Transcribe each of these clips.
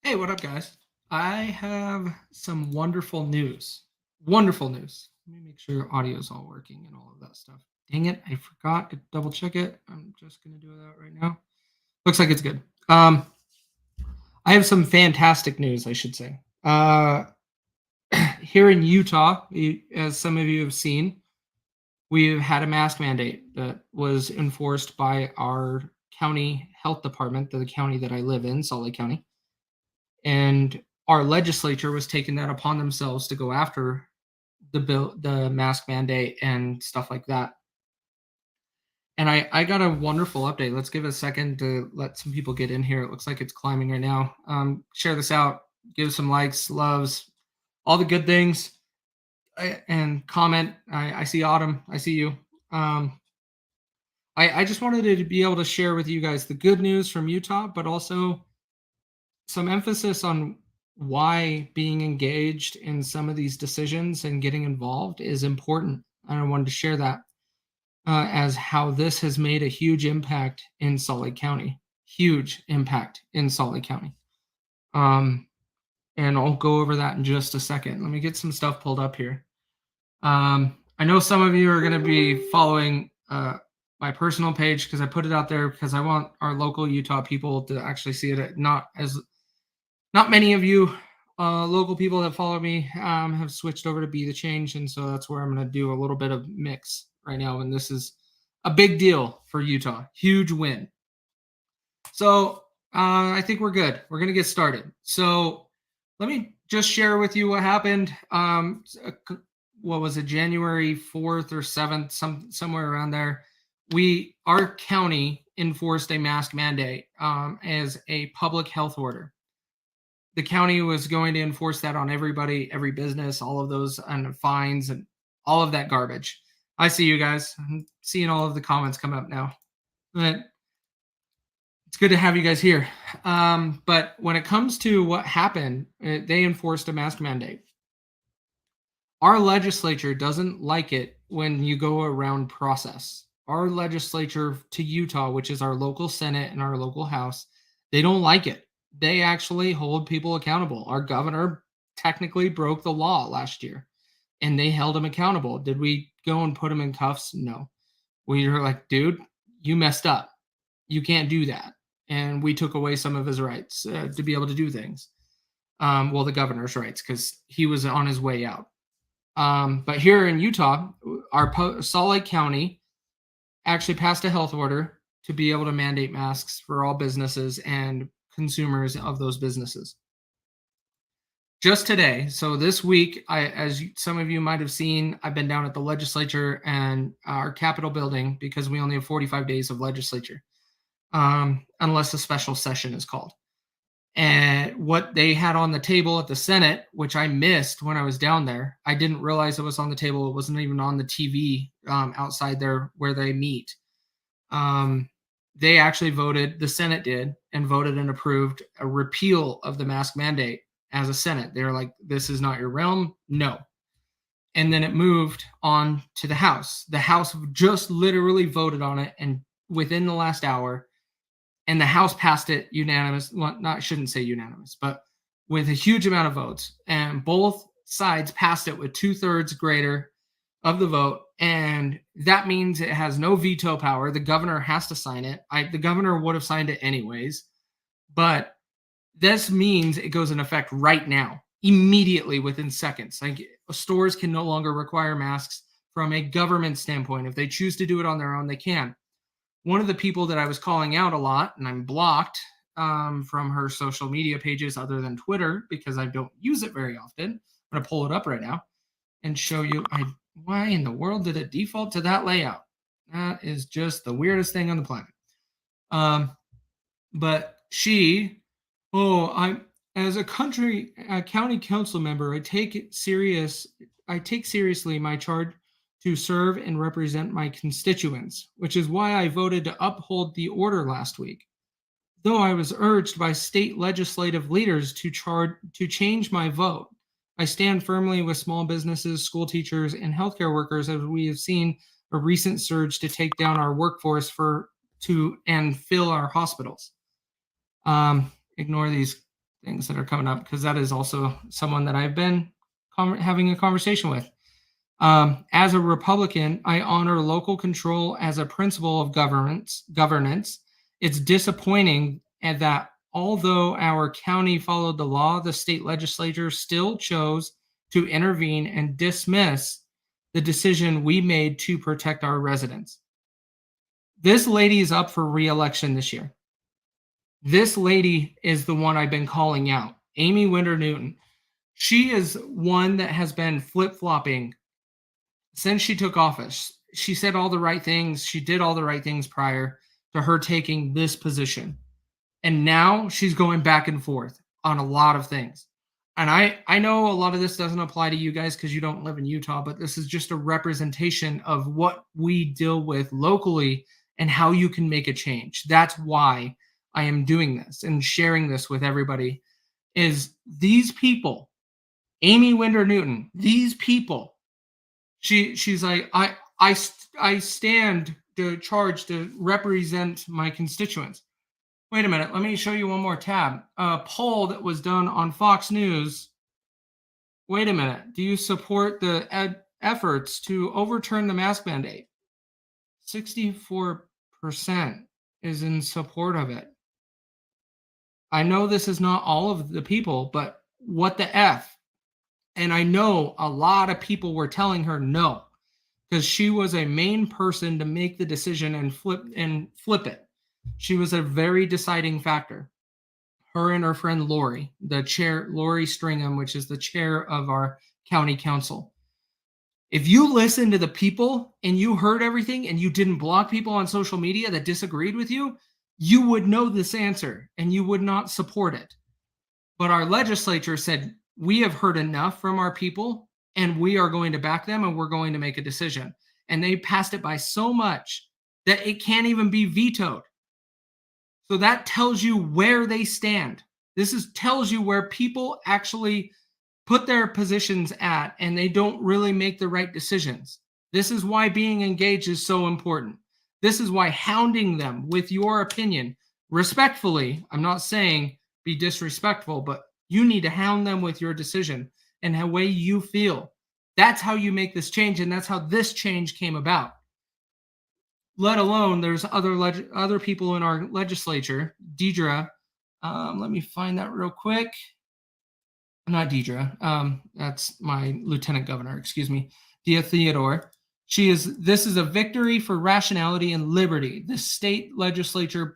Hey, what up, guys? I have some wonderful news. Wonderful news. Let me make sure audio is all working and all of that stuff. Dang it, I forgot to double check it. I'm just going to do that right now. Looks like it's good. I have some fantastic news, I should say. Here in Utah, as some of you have seen, we've had a mask mandate that was enforced by our county health department, the county that I live in, Salt Lake County. And our legislature was taking that upon themselves to go after the mask mandate and stuff like that. And I got a wonderful update. Let's give a second to let some people get in here. It looks like it's climbing right now. Share this out, give some likes, loves, all the good things, and comment. I see Autumn. I see you. I just wanted to be able to share with you guys the good news from Utah, but also some emphasis on why being engaged in some of these decisions and getting involved is important. And I wanted to share that as how this has made a huge impact in Salt Lake County. Huge impact in Salt Lake County. And I'll go over that in just a second. Let me get some stuff pulled up here. I know some of you are going to be following my personal page because I put it out there because I want our local Utah people to actually see it. Not many of you local people that follow me have switched over to Be the Change, and so that's where I'm going to do a little bit of mix right now, and this is a big deal for Utah. Huge win. So I think we're good. We're going to get started. So let me just share with you what happened. What was it, January 4th or 7th, somewhere around there. Our county enforced a mask mandate as a public health order. The county was going to enforce that on everybody, every business, all of those, and fines and all of that garbage. I see you guys. I'm seeing all of the comments come up now. But it's good to have you guys here. But when it comes to what happened, they enforced a mask mandate. Our legislature doesn't like it when you go around process. Our legislature to Utah, which is our local Senate and our local House, they don't like it. They actually hold people accountable. Our governor technically broke the law last year, and they held him accountable. Did we go and put him in cuffs? No. We were like, dude, you messed up. You can't do that. And we took away some of his rights to be able to do things. Well, the governor's rights, because he was on his way out. But here in Utah, our Salt Lake County actually passed a health order to be able to mandate masks for all businesses and consumers of those businesses. Just today, so this week, as some of you might have seen, I've been down at the legislature and our Capitol building because we only have 45 days of legislature, unless a special session is called. And what they had on the table at the Senate, which I missed when I was down there, I didn't realize it was on the table. It wasn't even on the TV outside there where they meet. They actually voted, the Senate did, and voted and approved a repeal of the mask mandate as a Senate. They're like, this is not your realm. No. And then it moved on to the House. The House just literally voted on it, and within the last hour, and the House passed it unanimous. Well, I shouldn't say unanimous, but with a huge amount of votes. And both sides passed it with 2/3 greater of the vote. And that means it has no veto power. The governor has to sign it. The governor would have signed it anyways. But this means it goes in effect right now, immediately within seconds. Like, stores can no longer require masks from a government standpoint. If they choose to do it on their own, they can. One of the people that I was calling out a lot, and I'm blocked from her social media pages other than Twitter because I don't use it very often. I'm going to pull it up right now and show you why in the world did it default to that layout? That is just the weirdest thing on the planet. But I'm as a county council member, I take seriously my charge to serve and represent my constituents, which is why I voted to uphold the order last week. Though I was urged by state legislative leaders to change my vote, I stand firmly with small businesses, school teachers, and healthcare workers as we have seen a recent surge to take down our workforce and fill our hospitals. Ignore these things that are coming up because that is also someone that I've been having a conversation with. As a Republican, I honor local control as a principle of governance. It's disappointing that although our county followed the law, the state legislature still chose to intervene and dismiss the decision we made to protect our residents. This lady is up for re-election this year. This lady is the one I've been calling out, Amy Winter Newton. She is one that has been flip-flopping since she took office. She said all the right things. She did all the right things prior to her taking this position. And now she's going back and forth on a lot of things. And I know a lot of this doesn't apply to you guys because you don't live in Utah, but this is just a representation of what we deal with locally and how you can make a change. That's why I am doing this and sharing this with everybody is these people, Amy Winter Newton, these people, she's like, I stand to charge to represent my constituents. Wait a minute, let me show you one more tab. A poll that was done on Fox News. Wait a minute, do you support the efforts to overturn the mask mandate? 64% is in support of it. I know this is not all of the people, but what the F? And I know a lot of people were telling her no, because she was a main person to make the decision and flip it. She was a very deciding factor. Her and her friend Lori, the chair, Lori Stringham, which is the chair of our county council. If you listen to the people and you heard everything and you didn't block people on social media that disagreed with you, you would know this answer and you would not support it. But our legislature said, we have heard enough from our people and we are going to back them and we're going to make a decision. And they passed it by so much that it can't even be vetoed. So that tells you where they stand. Tells you where people actually put their positions at and they don't really make the right decisions. This is why being engaged is so important. This is why hounding them with your opinion, respectfully, I'm not saying be disrespectful, but you need to hound them with your decision and the way you feel. That's how you make this change, and that's how this change came about. Let alone there's other people in our legislature. Deidre, let me find that real quick. Not Deidre. That's my lieutenant governor. Excuse me, Dia Theodore. This is a victory for rationality and liberty. The state legislature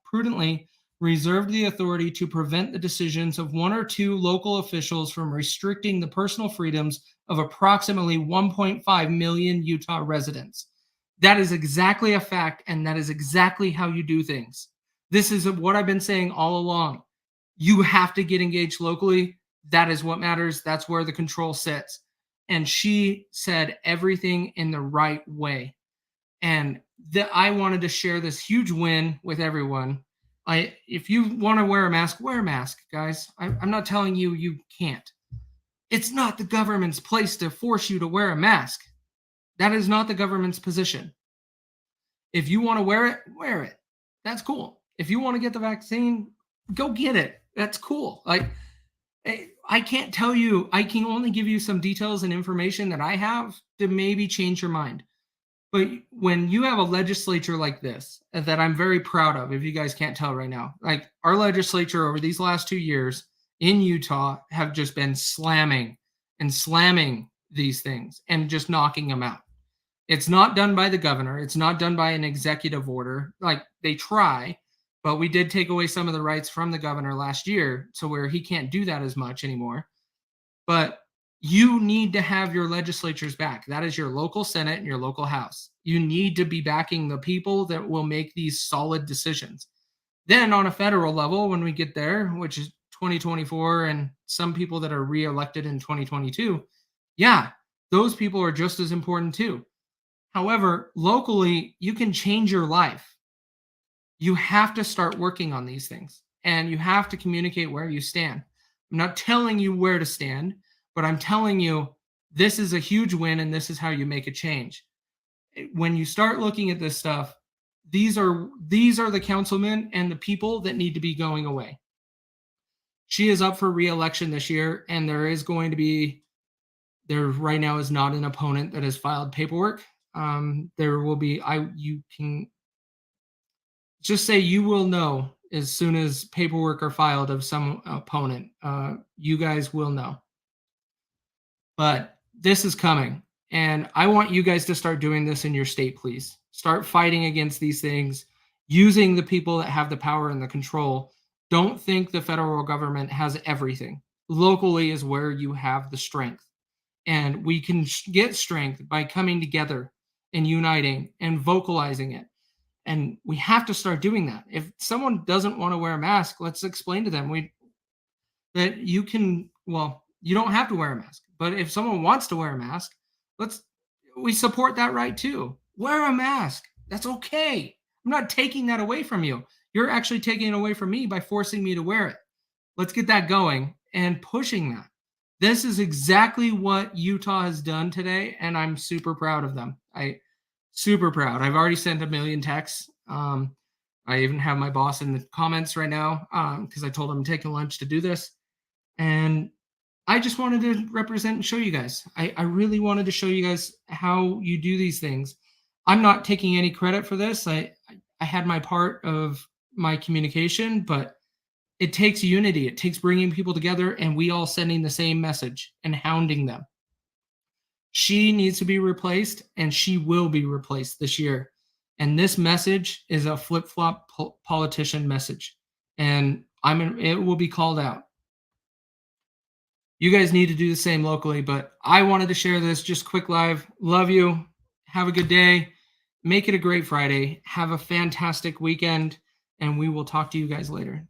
prudently reserved the authority to prevent the decisions of one or two local officials from restricting the personal freedoms of approximately 1.5 million Utah residents. That is exactly a fact, and that is exactly how you do things. This is what I've been saying all along. You have to get engaged locally. That is what matters. That's where the control sits. And she said everything in the right way. And I wanted to share this huge win with everyone. If you want to wear a mask, guys. I'm not telling you you can't. It's not the government's place to force you to wear a mask. That is not the government's position. If you want to wear it, wear it. That's cool. If you want to get the vaccine, go get it. That's cool. I can't tell you. I can only give you some details and information that I have to maybe change your mind. But when you have a legislature like this, that I'm very proud of, if you guys can't tell right now, like our legislature over these last 2 years in Utah have just been slamming these things and just knocking them out. It's not done by the governor. It's not done by an executive order. Like they try, but we did take away some of the rights from the governor last year, so where he can't do that as much anymore. But you need to have your legislatures back. That is your local Senate and your local House. You need to be backing the people that will make these solid decisions. Then on a federal level, when we get there, which is 2024 and some people that are reelected in 2022, yeah, those people are just as important too. However, locally, you can change your life. You have to start working on these things and you have to communicate where you stand. I'm not telling you where to stand, but I'm telling you this is a huge win and this is how you make a change. When you start looking at this stuff, these are the councilmen and the people that need to be going away. She is up for re-election this year, and there is going to be there right now is not an opponent that has filed paperwork. There will be you can just say you will know as soon as paperwork are filed of some opponent. You guys will know. But this is coming. And I want you guys to start doing this in your state, please. Start fighting against these things, using the people that have the power and the control. Don't think the federal government has everything. Locally is where you have the strength. And we can get strength by coming together and uniting and vocalizing it. And we have to start doing that. If someone doesn't want to wear a mask, let's explain to them that you can, well, you don't have to wear a mask. But if someone wants to wear a mask, let's we support that right too. Wear a mask. That's okay. I'm not taking that away from you. You're actually taking it away from me by forcing me to wear it. Let's get that going and pushing that. This is exactly what Utah has done today, and I'm super proud of them. Super proud. I've already sent a million texts. I even have my boss in the comments right now because I told him I'm taking lunch to do this. And I just wanted to represent and show you guys. I really wanted to show you guys how you do these things. I'm not taking any credit for this. I had my part of my communication, but it takes unity. It takes bringing people together and we all sending the same message and hounding them. She needs to be replaced, and she will be replaced this year. And this message is a flip-flop politician message, and it will be called out. You guys need to do the same locally, but I wanted to share this just quick live. Love you. Have a good day. Make it a great Friday. Have a fantastic weekend, and we will talk to you guys later.